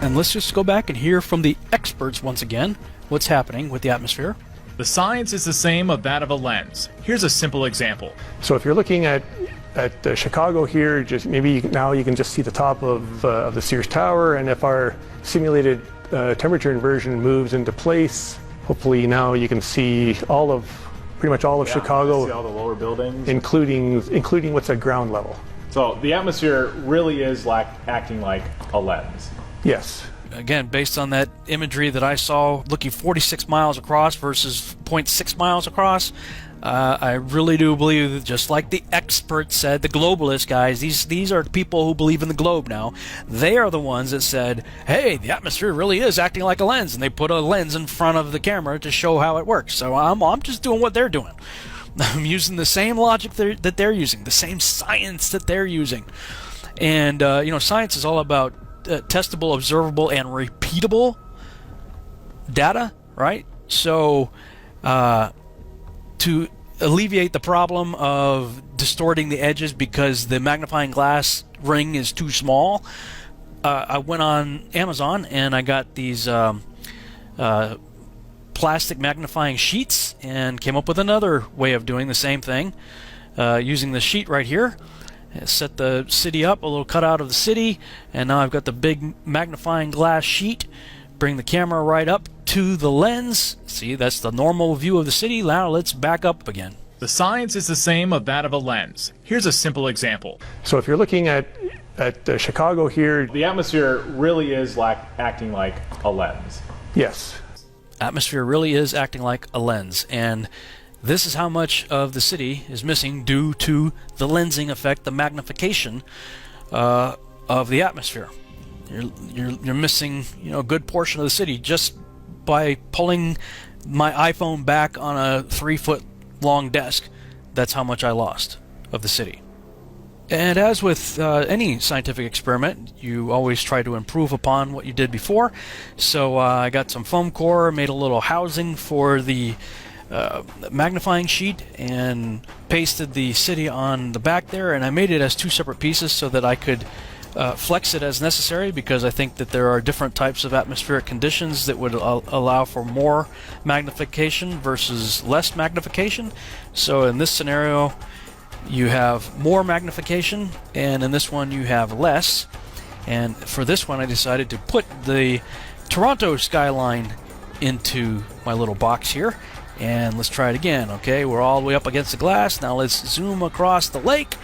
And let's just go back and hear from the experts once again what's happening with the atmosphere. The science is the same of that of a lens. Here's a simple example. So if you're looking at Chicago here, just maybe now you can just see the top of the Sears Tower, and if our simulated temperature inversion moves into place, hopefully now you can see pretty much all of Chicago, see all the lower buildings, including what's at ground level. So the atmosphere really is acting like a lens. Yes. Again, based on that imagery that I saw looking 46 miles across versus 0.6 miles across, I really do believe that, just like the experts said, the globalist guys, these are people who believe in the globe now. They are the ones that said, hey, the atmosphere really is acting like a lens, and they put a lens in front of the camera to show how it works. So I'm just doing what they're doing. I'm using the same logic that they're using, the same science that they're using. And, science is all about testable, observable, and repeatable data, right? So, to alleviate the problem of distorting the edges because the magnifying glass ring is too small, I went on Amazon and I got these plastic magnifying sheets and came up with another way of doing the same thing, using the sheet right here. Set the city up, a little cutout of the city, and now I've got the big magnifying glass sheet. Bring the camera right up to the lens. See, that's the normal view of the city. Now let's back up again. The science is the same of that of a lens. Here's a simple example. So if you're looking at Chicago here, the atmosphere really is acting like a lens. Yes. Atmosphere really is acting like a lens, and this is how much of the city is missing due to the lensing effect, the magnification of the atmosphere. You're missing, a good portion of the city just by pulling my iPhone back on a 3-foot long desk. That's how much I lost of the city. And as with any scientific experiment, you always try to improve upon what you did before. So I got some foam core, made a little housing for the magnifying sheet, and pasted the city on the back there, and I made it as 2 separate pieces so that I could flex it as necessary, because I think that there are different types of atmospheric conditions that would allow for more magnification versus less magnification. So in this scenario you have more magnification, and in this one you have less. And for this one I decided to put the Toronto skyline into my little box here. And let's try it again. Okay, we're all the way up against the glass. Now let's zoom across the lake.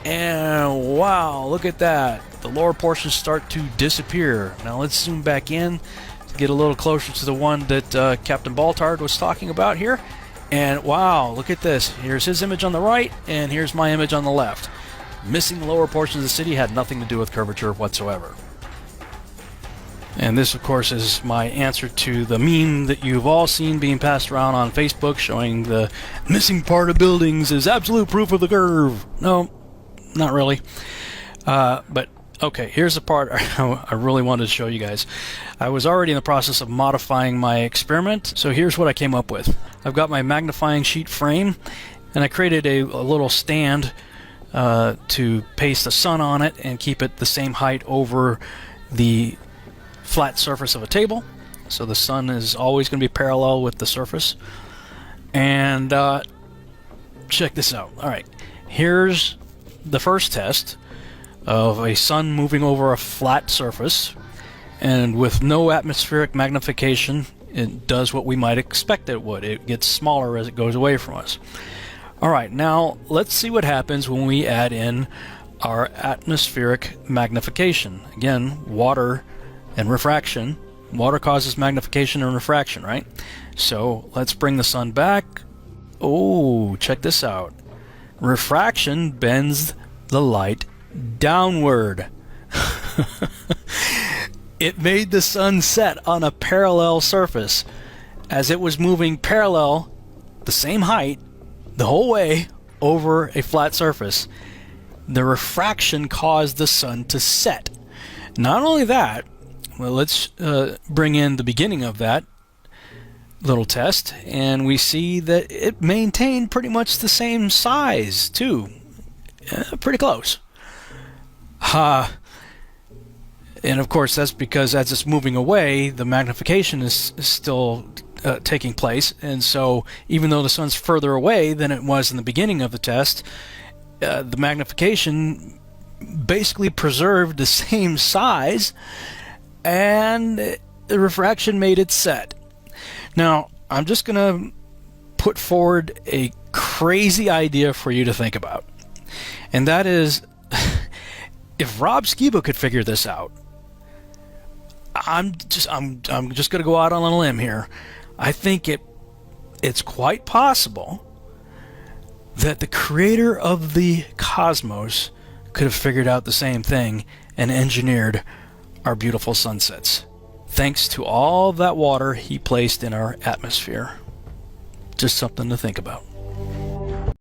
And wow, look at that. The lower portions start to disappear. Now let's zoom back in to get a little closer to the one that Captain Baltard was talking about here. And wow, look at this. Here's his image on the right, and here's my image on the left. Missing the lower portions of the city had nothing to do with curvature whatsoever. And this, of course, is my answer to the meme that you've all seen being passed around on Facebook, showing the missing part of buildings is absolute proof of the curve. No, not really. But, okay, here's the part I really wanted to show you guys. I was already in the process of modifying my experiment, so here's what I came up with. I've got my magnifying sheet frame, and I created a little stand to paste the sun on it and keep it the same height over the flat surface of a table, so the sun is always going to be parallel with the surface. And check this out. Alright, here's the first test of a sun moving over a flat surface, and with no atmospheric magnification it does what we might expect it would. It gets smaller as it goes away from us. Alright, now let's see what happens when we add in our atmospheric magnification. Again, water and refraction. Water causes magnification and refraction, right? So let's bring the sun back. Oh, check this out. Refraction bends the light downward. It made the sun set on a parallel surface. As it was moving parallel, the same height, the whole way over a flat surface, the refraction caused the sun to set. Not only that, well, let's bring in the beginning of that little test, and we see that it maintained pretty much the same size too. Pretty close. And of course, that's because as it's moving away, the magnification is still taking place. And so even though the sun's further away than it was in the beginning of the test, the magnification basically preserved the same size, and the refraction made it set. Now, I'm just going to put forward a crazy idea for you to think about. And that is, if Rob Skiba could figure this out, I'm just going to go out on a limb here. I think it's quite possible that the creator of the cosmos could have figured out the same thing and engineered our beautiful sunsets, thanks to all that water he placed in our atmosphere. Just something to think about.